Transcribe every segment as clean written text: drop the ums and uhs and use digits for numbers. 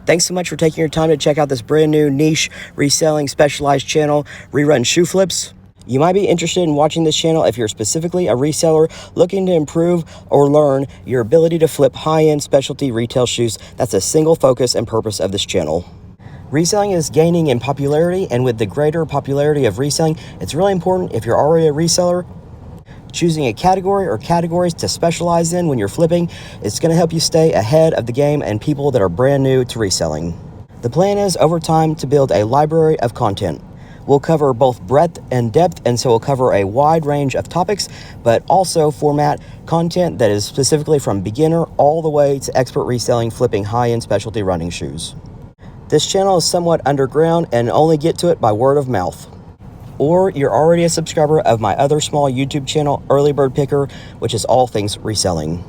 Thanks so much for taking your time to check out this brand new niche reselling specialized channel, reRUN Shoe Flips. You might be interested in watching this channel if you're specifically a reseller looking to improve or learn your ability to flip high-end specialty retail shoes. That's a single focus and purpose of this channel. Reselling is gaining in popularity, and with the greater popularity of reselling, it's really important, if you're already a reseller, choosing a category or categories to specialize in when you're flipping. It's going to help you stay ahead of the game and people that are brand new to reselling. The plan is over time to build a library of content. We'll cover both breadth and depth, and so we'll cover a wide range of topics, but also format content that is specifically from beginner all the way to expert reselling, flipping high-end specialty running shoes. This channel is somewhat underground and only get to it by word of mouth. Or you're already a subscriber of my other small YouTube channel, Early Bird Picker, which is all things reselling.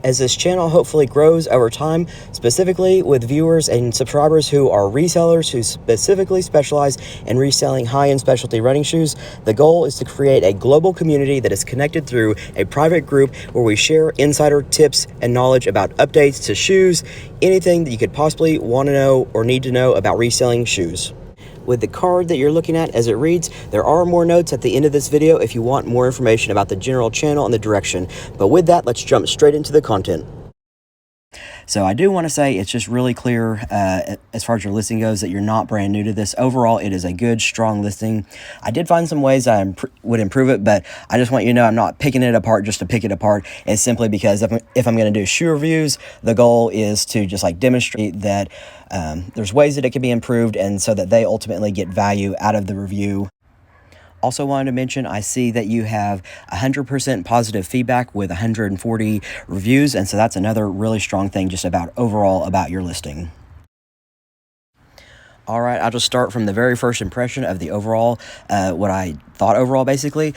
As this channel hopefully grows over time, specifically with viewers and subscribers who are resellers who specifically specialize in reselling high-end specialty running shoes, the goal is to create a global community that is connected through a private group where we share insider tips and knowledge about updates to shoes, anything that you could possibly want to know or need to know about reselling shoes. With the card that you're looking at as it reads, there are more notes at the end of this video if you want more information about the general channel and the direction. But with that, let's jump straight into the content. So I do want to say it's just really clear as far as your listing goes that you're not brand new to this. Overall, it is a good, strong listing. I did find some ways I would improve it, but I just want you to know I'm not picking it apart just to pick it apart. It's simply because if I'm going to do shoe reviews, the goal is to just like demonstrate that there's ways that it can be improved, and so that they ultimately get value out of the review. Also wanted to mention, I see that you have 100% positive feedback with 140 reviews, and so that's another really strong thing just about overall about your listing. All right, I'll just start from the very first impression of the overall, what I thought overall, basically.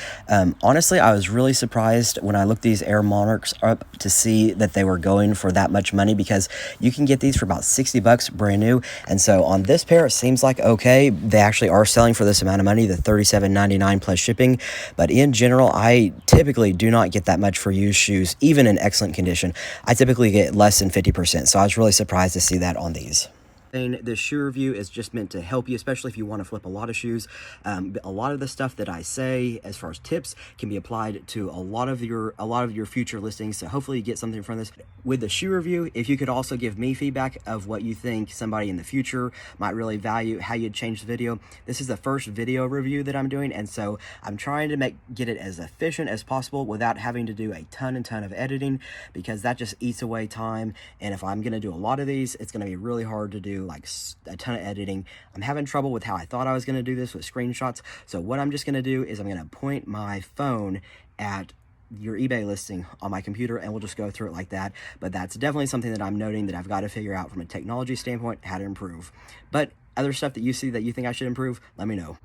Honestly, I was really surprised when I looked these Air Monarchs up to see that they were going for that much money, because you can get these for about 60 bucks brand new. And so on this pair, it seems like, okay, they actually are selling for this amount of money, the $37.99 plus shipping. But in general, I typically do not get that much for used shoes, even in excellent condition. I typically get less than 50%. So I was really surprised to see that on these. This shoe review is just meant to help you, especially if you want to flip a lot of shoes. A lot of the stuff that I say as far as tips can be applied to a lot of your future listings. So hopefully you get something from this. With the shoe review, if you could also give me feedback of what you think somebody in the future might really value, how you'd change the video. This is the first video review that I'm doing, and so I'm trying to get it as efficient as possible without having to do a ton of editing, because that just eats away time. And if I'm going to do a lot of these, it's going to be really hard to do like a ton of editing. I'm having trouble with how I thought I was going to do this with screenshots. So what I'm just going to do is I'm going to point my phone at your eBay listing on my computer, and we'll just go through it like that. But that's definitely something that I'm noting that I've got to figure out from a technology standpoint how to improve. But other stuff that you see that you think I should improve, let me know.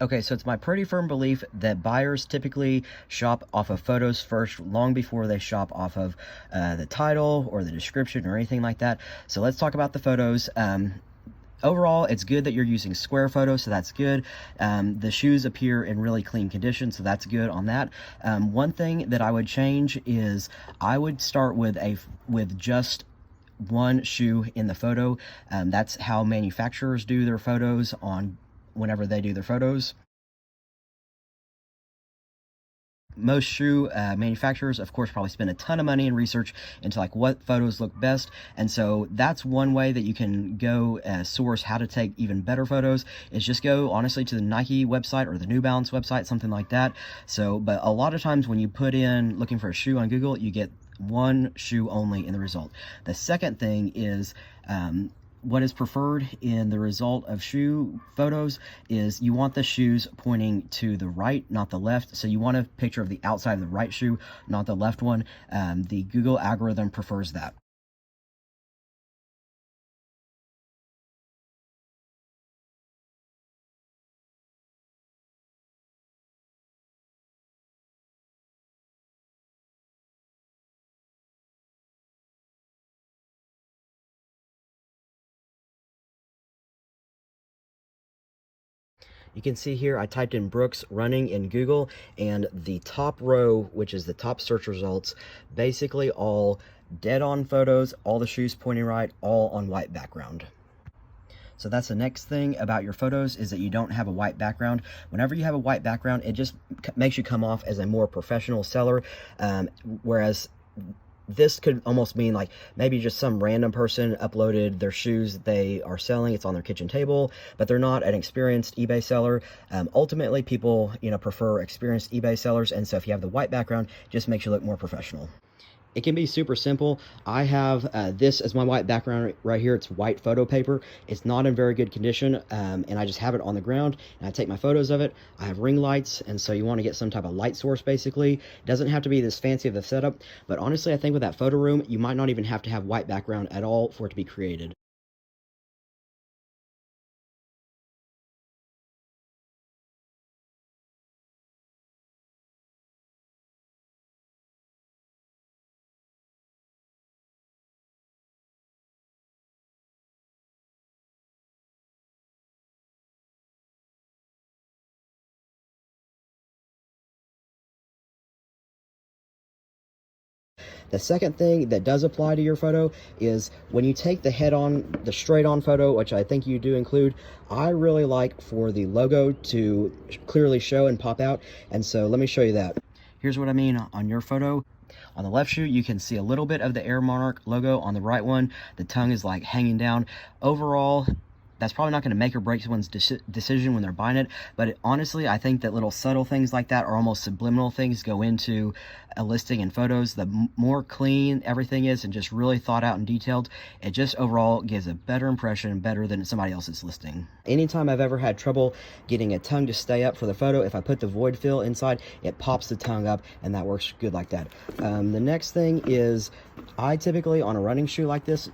Okay, so it's my pretty firm belief that buyers typically shop off of photos first, long before they shop off of the title or the description or anything like that. So let's talk about the photos. Overall, it's good that you're using square photos, so that's good. The shoes appear in really clean condition, so that's good on that. One thing that I would change is I would start with just one shoe in the photo. That's how manufacturers do their photos whenever they do their photos. Most shoe manufacturers, of course, probably spend a ton of money in research into like what photos look best, and so that's one way that you can go source how to take even better photos, is just go honestly to the Nike website or the New Balance website, something like that. So, but a lot of times when you put in looking for a shoe on Google, you get one shoe only in the result. The second thing is what is preferred in the result of shoe photos is you want the shoes pointing to the right, not the left. So you want a picture of the outside of the right shoe, not the left one. The Google algorithm prefers that. You can see here I typed in Brooks running in Google, and the top row, which is the top search results, basically all dead on photos, all the shoes pointing right, all on white background. So that's the next thing about your photos, is that you don't have a white background. Whenever you have a white background, it just makes you come off as a more professional seller, whereas this could almost mean like maybe just some random person uploaded their shoes that they are selling. It's on their kitchen table, but they're not an experienced eBay seller. Ultimately, people, prefer experienced eBay sellers. And so if you have the white background, it just makes you look more professional. It can be super simple. I have this as my white background right here. It's white photo paper. It's not in very good condition, and I just have it on the ground, and I take my photos of it. I have ring lights, and so you want to get some type of light source, basically. It doesn't have to be this fancy of a setup, but honestly, I think with that photo room, you might not even have to have white background at all for it to be created. The second thing that does apply to your photo is when you take the the straight on photo, which I think you do include, I really like for the logo to clearly show and pop out. And so let me show you that. Here's what I mean on your photo. On the left shoe, you can see a little bit of the Air Monarch logo. On the right one, the tongue is like hanging down. Overall, that's probably not going to make or break someone's decision when they're buying it, but honestly, I think that little subtle things like that, or almost subliminal things, go into a listing and photos. The more clean everything is and just really thought out and detailed, it just overall gives a better impression, better than somebody else's listing. Anytime I've ever had trouble getting a tongue to stay up for the photo, if I put the void fill inside, it pops the tongue up, and that works good like that. The next thing is, I typically, on a running shoe like this,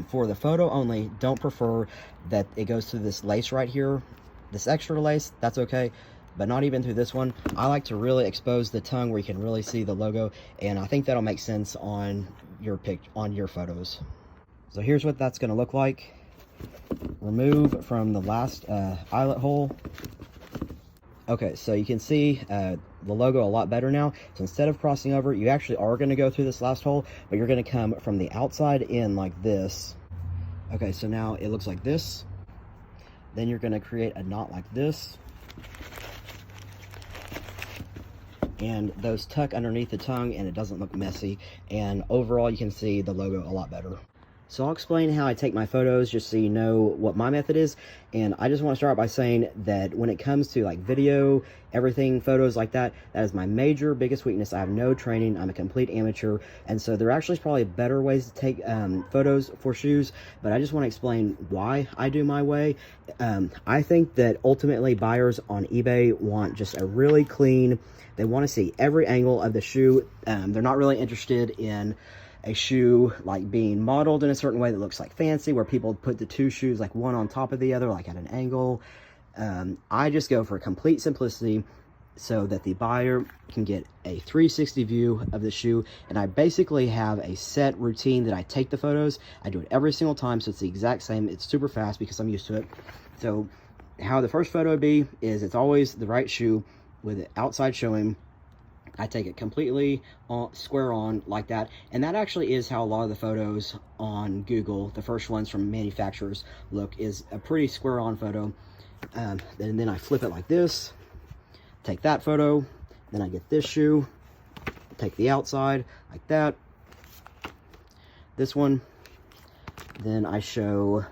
for the photo only, don't prefer that it goes through this lace right here. This extra lace, that's okay, but not even through this one. I like to really expose the tongue where you can really see the logo, and I think that'll make sense on your photos. So here's what that's going to look like. Remove from the last eyelet hole. Okay, so you can see the logo a lot better now. So instead of crossing over, you actually are going to go through this last hole, but you're going to come from the outside in like this. Okay, so now it looks like this. Then you're going to create a knot like this, and those tuck underneath the tongue, and it doesn't look messy, and overall you can see the logo a lot better. So I'll explain how I take my photos just so you know what my method is. And I just want to start by saying that when it comes to like video, everything, photos like that, that is my biggest weakness. I have no training. I'm a complete amateur. And so there actually is probably better ways to take photos for shoes, but I just want to explain why I do my way. I think that ultimately buyers on eBay want just a really clean, they want to see every angle of the shoe. They're not really interested in a shoe like being modeled in a certain way that looks like fancy, where people put the two shoes like one on top of the other, like at an angle. I just go for complete simplicity so that the buyer can get a 360 view of the shoe. And I basically have a set routine that I take the photos. I do it every single time, so it's the exact same. It's super fast because I'm used to it. So how the first photo would be is, it's always the right shoe with the outside showing. I take it completely square on like that, and that actually is how a lot of the photos on Google, the first ones from manufacturers, look, is a pretty square on photo. And then I flip it like this, take that photo, then I get this shoe, take the outside like that, this one, then I show,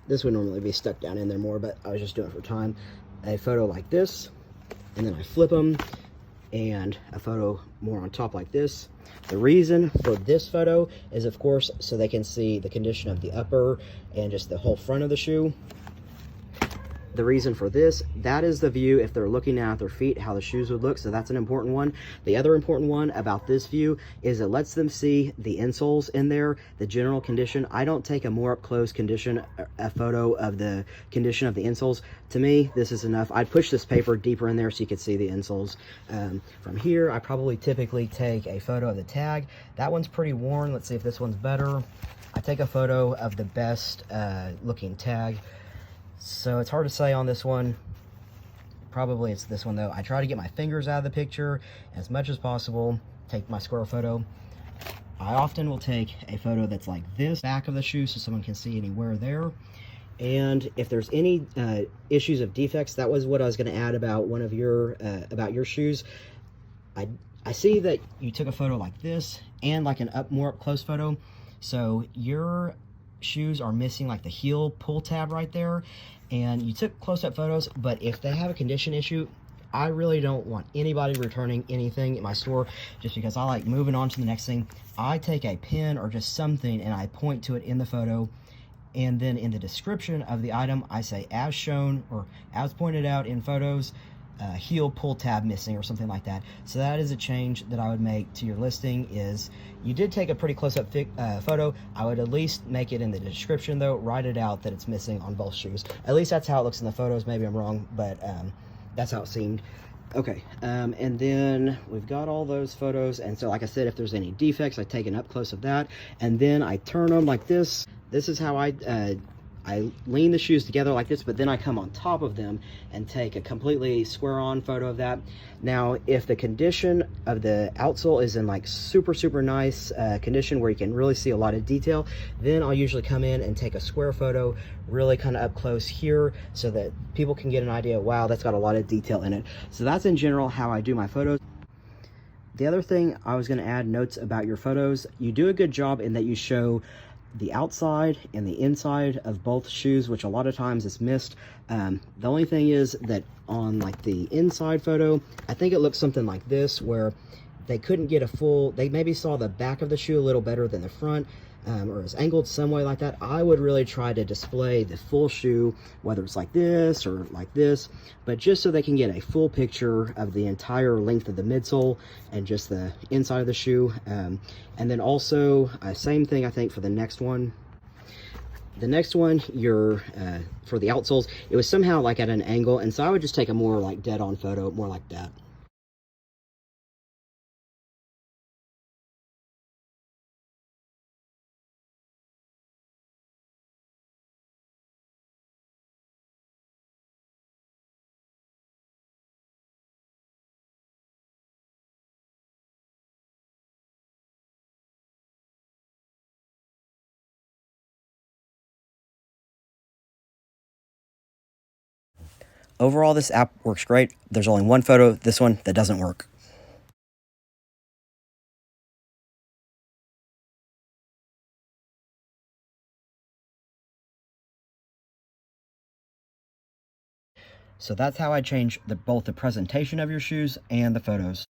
this would normally be stuck down in there more, but I was just doing it for time, a photo like this, and then I flip them, and a photo more on top like this. The reason for this photo is, of course, so they can see the condition of the upper and just the whole front of the shoe. The reason for this, that is the view if they're looking at their feet, how the shoes would look, so that's an important one. The other important one about this view is it lets them see the insoles in there, the general condition. I don't take a more up close a photo of the condition of the insoles. To me, this is enough. I'd push this paper deeper in there so you could see the insoles. From here, I probably typically take a photo of the tag. That one's pretty worn. Let's see if this one's better. I take a photo of the best looking tag. So it's hard to say on this one. Probably it's this one though. I try to get my fingers out of the picture as much as possible. take my square photo. I often will take a photo that's like this, back of the shoe, so someone can see any wear there. And if there's any issues of defects, that was what I was going to add about one of your shoes. I see that you took a photo like this and like an more up close photo. So your shoes are missing like the heel pull tab right there, and you took close-up photos, but if they have a condition issue, I really don't want anybody returning anything in my store, just because I like moving on to the next thing. I take a pen or just something and I point to it in the photo, and then in the description of the item I say as shown or as pointed out in photos, heel pull tab missing or something like that. So that is a change that I would make to your listing. Is you did take a pretty close-up photo, I would at least make it in the description though, write it out that it's missing on both shoes. At least that's how it looks in the photos. Maybe I'm wrong, but that's how it seemed. Okay, and then we've got all those photos, and so like I said, if there's any defects, I take an up close of that, and then I turn them like this. This is how I lean the shoes together like this, but then I come on top of them and take a completely square on photo of that. Now, if the condition of the outsole is in like super nice condition where you can really see a lot of detail, then I'll usually come in and take a square photo really kind of up close here so that people can get an idea, wow, that's got a lot of detail in it. So that's in general how I do my photos. The other thing I was going to add notes about your photos, you do a good job in that you show the outside and the inside of both shoes, which a lot of times is missed. The only thing is that on like the inside photo, I think it looks something like this, where they couldn't get a full, they maybe saw the back of the shoe a little better than the front, or is angled some way like that. I would really try to display the full shoe, whether it's like this or like this, but just so they can get a full picture of the entire length of the midsole and just the inside of the shoe. And then also, same thing I think for the next one. The next one, for the outsoles, it was somehow like at an angle, and so I would just take a more like dead-on photo, more like that. Overall, this app works great. There's only one photo, this one, that doesn't work. So that's how I change both the presentation of your shoes and the photos.